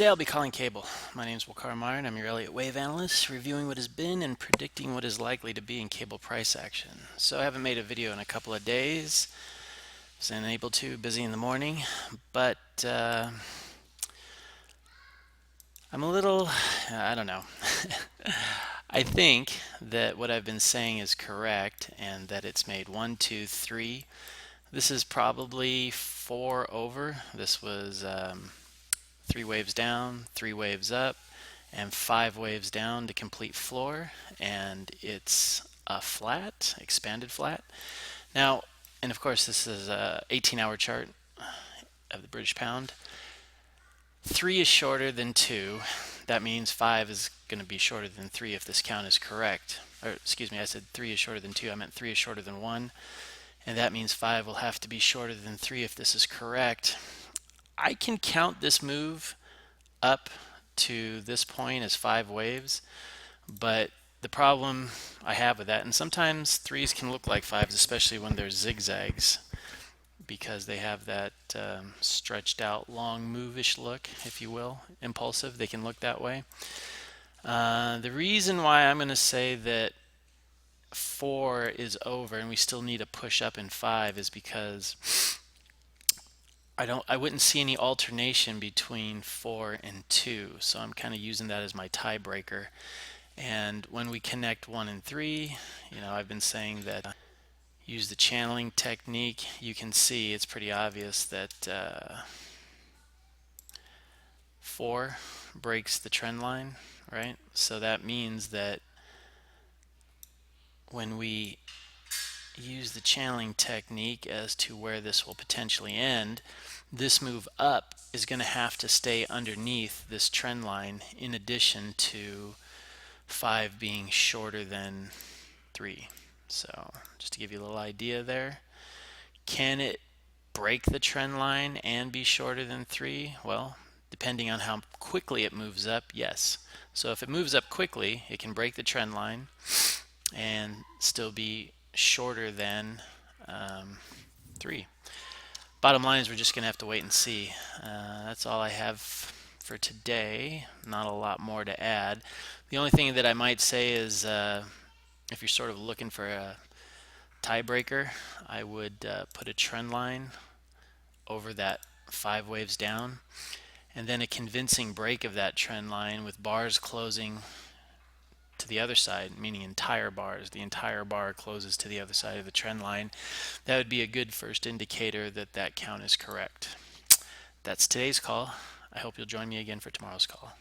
Today I'll be calling cable. My name is Wakar Meyer and I'm your Elliott Wave analyst, reviewing what has been and predicting what is likely to be in cable price action. So I haven't made a video in a couple of days. Was unable to, busy in the morning, but I'm a little, I don't know. I think that what I've been saying is correct and that it's made 1, 2, 3. This is probably 4 over. This was 3 waves down, 3 waves up, and 5 waves down to complete floor, and it's a flat, expanded flat. Now, and of course this is a 18-hour chart of the British pound. 3 is shorter than 2. That means 5 is going to be shorter than 3 if this count is correct. Or excuse me, I said 3 is shorter than 2. I meant 3 is shorter than 1. And that means 5 will have to be shorter than 3 if this is correct. I can count this move up to this point as 5 waves, but the problem I have with that, and sometimes 3s can look like 5s, especially when there's zigzags, because they have that stretched out long move-ish look, if you will, impulsive. They can look that way. The reason why I'm going to say that 4 is over and we still need a push up in 5 is because I wouldn't see any alternation between 4 and 2, so I'm kind of using that as my tiebreaker. And when we connect 1 and 3, I've been saying that use the channeling technique. You can see it's pretty obvious that 4 breaks the trend line, right? So that means that when we use the channeling technique as to where this will potentially end, this move up is going to have to stay underneath this trend line, in addition to 5 being shorter than 3. So just to give you a little idea there, can it break the trend line and be shorter than 3? Well, depending on how quickly it moves up, yes. So if it moves up quickly, it can break the trend line and still be shorter than 3. Bottom line is we're just going to have to wait and see. That's all I have for today. Not a lot more to add. The only thing that I might say is if you're sort of looking for a tiebreaker, I would put a trend line over that 5 waves down, and then a convincing break of that trend line with bars closing to the other side, meaning entire bars. The entire bar closes to the other side of the trend line. That would be a good first indicator that that count is correct. That's today's call. I hope you'll join me again for tomorrow's call.